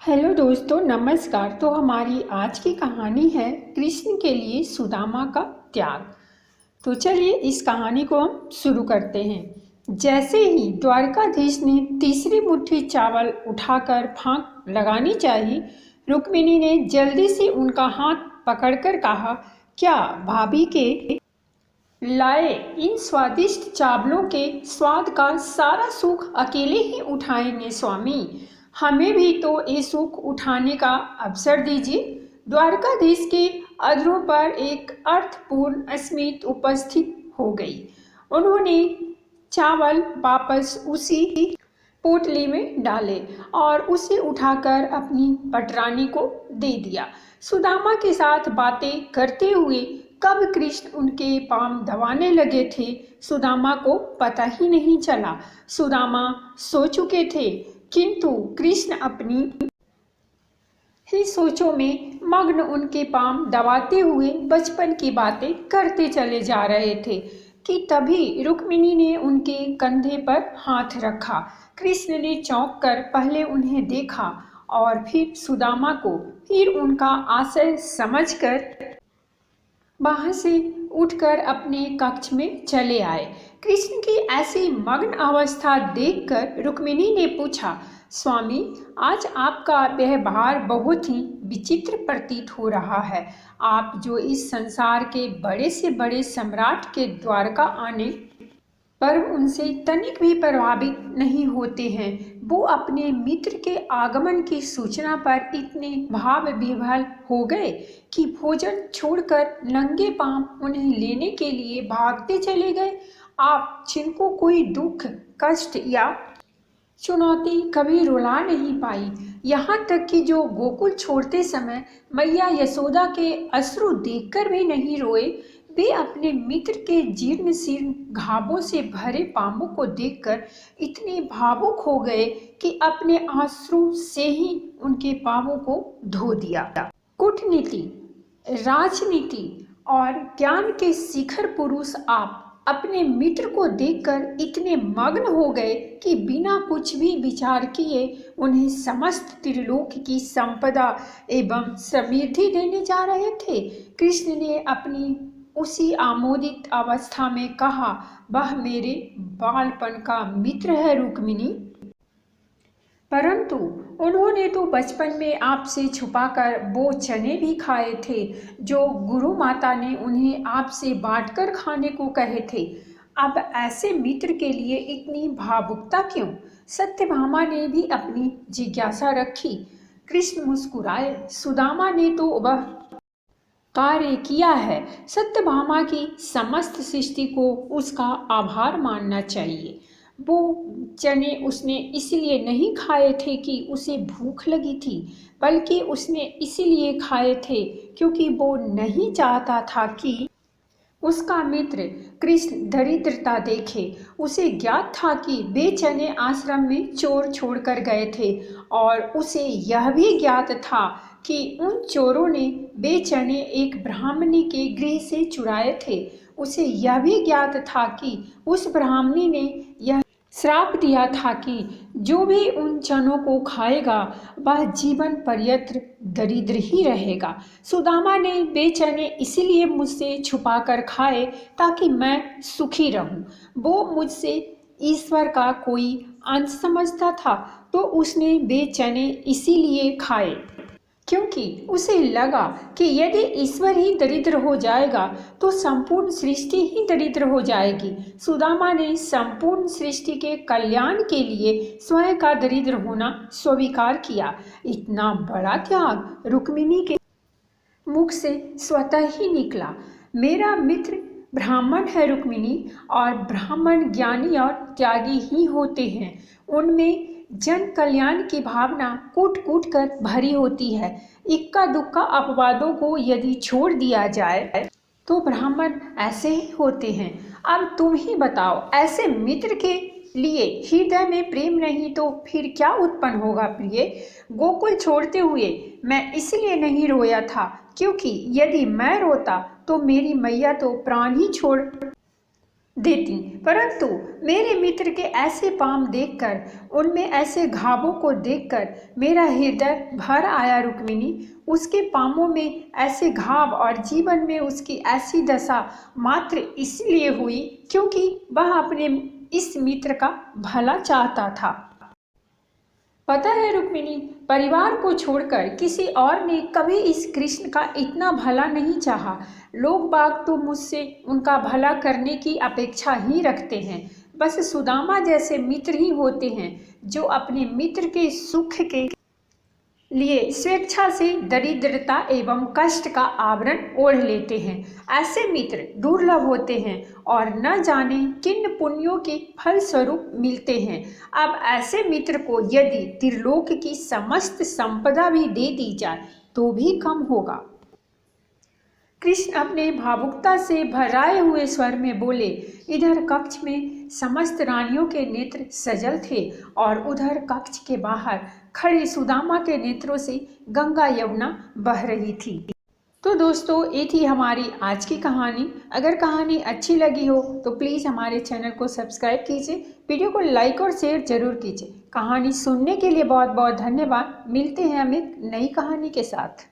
Hello दोस्तों, नमस्कार। तो हमारी आज की कहानी है कृष्ण के लिए सुदामा का त्याग। तो चलिए इस कहानी को हम शुरू करते हैं। जैसे ही द्वारकाधीश ने तीसरी मुट्ठी चावल उठाकर फांक लगानी चाहिए, रुक्मिणी ने जल्दी से उनका हाथ पकड़कर कहा, क्या भाभी के लाए इन स्वादिष्ट चावलों के स्वाद का सारा सुख अकेले ही उठाएंगे स्वामी? हमें भी तो ये सुख उठाने का अवसर दीजिए। द्वारकाधीश के अधरों पर एक अर्थपूर्ण स्मित उपस्थित हो गई। उन्होंने चावल वापस उसी पोटली में डाले और उसे उठाकर अपनी पटरानी को दे दिया। सुदामा के साथ बातें करते हुए कब कृष्ण उनके पांव दबाने लगे थे, सुदामा को पता ही नहीं चला। सुदामा सो चुके थे, किंतु कृष्ण अपनी ही सोचों में मग्न उनके पांव दबाते हुए बचपन की बातें करते चले जा रहे थे कि तभी रुक्मिणी ने उनके कंधे पर हाथ रखा। कृष्ण ने चौंक कर पहले उन्हें देखा और फिर सुदामा को, फिर उनका आशय समझकर वहां से उठकर अपने कक्ष में चले आए। कृष्ण की ऐसी मग्न अवस्था देखकर रुक्मिणी ने पूछा, स्वामी, आज आपका व्यवहार बहुत ही विचित्र प्रतीत हो रहा है। आप जो इस संसार के बड़े से बड़े सम्राट के द्वारका आने पर उनसे तनिक भी प्रभावित नहीं होते हैं, वो अपने मित्र के आगमन की सूचना पर इतने भाव विह्वल हो गए कि भोजन छोड़कर नंगे पांव उन्हें लेने के लिए भागते चले गए। आप जिनको कोई दुख, कष्ट या चुनौती कभी रुला नहीं पाई, यहाँ तक कि जो गोकुल छोड़ते समय मैया यशोदा के अश्रु देखकर भी नहीं रोए, वे अपने मित्र के जीर्ण शीर्ण घावों से भरे पांवों को देखकर इतने भावुक हो गए कि अपने अश्रु से ही उनके पांवों को धो दिया। कूटनीति, राजनीति और ज्ञान के शिखर पुरुष आप अपने मित्र को देखकर इतने मग्न हो गए कि बिना कुछ भी विचार किए उन्हें समस्त त्रिलोक की संपदा एवं समृद्धि देने जा रहे थे। कृष्ण ने अपनी उसी आमोदित अवस्था में कहा, वह मेरे बालपन का मित्र है रुक्मिणी, परंतु उन्होंने तो बचपन में आपसे छुपाकर वो चने भी खाए थे जो गुरु माता ने उन्हें आपसे बांटकर खाने को कहे थे। अब ऐसे मित्र के लिए इतनी भावुकता क्यों? सत्यभामा ने भी अपनी जिज्ञासा रखी। कृष्ण मुस्कुराए, सुदामा ने तो वह कार्य किया है, सत्यभामा की समस्त सृष्टि को उसका आभार मानना चाहिए। वो चने उसने इसलिए नहीं खाए थे कि उसे भूख लगी थी, बल्कि उसने इसलिए खाए थे क्योंकि वो नहीं चाहता था कि उसका मित्र कृष्ण दरिद्रता देखे। उसे ज्ञात था कि वे चने आश्रम में चोर छोड़कर गए थे और उसे यह भी ज्ञात था कि उन चोरों ने वे चने एक ब्राह्मणी के गृह से चुराए थे। उसे यह भी ज्ञात था कि उस ब्राह्मणी ने यह श्राप दिया था कि जो भी उन चनों को खाएगा वह जीवन पर्यंत दरिद्र ही रहेगा। सुदामा ने वे चने इसीलिए मुझसे छुपा कर खाए ताकि मैं सुखी रहूं। वो मुझसे ईश्वर का कोई अंश समझता था, तो उसने वे चने इसीलिए खाए क्योंकि उसे लगा कि यदि ईश्वर ही दरिद्र हो जाएगा तो संपूर्ण सृष्टि ही दरिद्र हो जाएगी। सुदामा ने संपूर्ण सृष्टि के कल्याण के लिए स्वयं का दरिद्र होना स्वीकार किया। इतना बड़ा त्याग रुक्मिणी के मुख से स्वतः ही निकला। मेरा मित्र ब्राह्मण है रुक्मिणी, और ब्राह्मण ज्ञानी और त्यागी ही होते हैं। उनमें जन कल्याण की भावना कूट कूट कर भरी होती है। इक्का दुक्का अपवादों को यदि छोड़ दिया जाए तो ब्राह्मण ऐसे ही होते हैं। अब तुम ही बताओ, ऐसे मित्र के लिए हृदय में प्रेम नहीं तो फिर क्या उत्पन्न होगा प्रिय? गोकुल छोड़ते हुए मैं इसलिए नहीं रोया था क्योंकि यदि मैं रोता तो मेरी मैया तो प्राण ही छोड़ देती, परंतु मेरे मित्र के ऐसे पाँव देखकर, उनमें ऐसे घावों को देखकर मेरा हृदय भर आया रुक्मिणी। उसके पाँवों में ऐसे घाव और जीवन में उसकी ऐसी दशा मात्र इसलिए हुई क्योंकि वह अपने इस मित्र का भला चाहता था। पता है रुक्मिणी, परिवार को छोड़कर किसी और ने कभी इस कृष्ण का इतना भला नहीं चाहा। लोग बाग तो मुझसे उनका भला करने की अपेक्षा ही रखते हैं। बस सुदामा जैसे मित्र ही होते हैं जो अपने मित्र के सुख के लिए स्वेच्छा से दरिद्रता एवं कष्ट का आवरण ओढ़ लेते हैं। ऐसे मित्र दुर्लभ होते हैं और न जाने किन पुण्यों के फल स्वरूप मिलते हैं। अब ऐसे मित्र को यदि त्रिलोक की समस्त संपदा भी दे दी जाए तो भी कम होगा। कृष्ण अपने भावुकता से भराए हुए स्वर में बोले। इधर कक्ष में समस्त रानियों के नेत्र सजल थे और उधर कक्ष के बाहर खड़े सुदामा के नेत्रों से गंगा यमुना बह रही थी। तो दोस्तों, ये थी हमारी आज की कहानी। अगर कहानी अच्छी लगी हो तो प्लीज़ हमारे चैनल को सब्सक्राइब कीजिए, वीडियो को लाइक और शेयर जरूर कीजिए। कहानी सुनने के लिए बहुत बहुत धन्यवाद। मिलते हैं हम एक नई कहानी के साथ।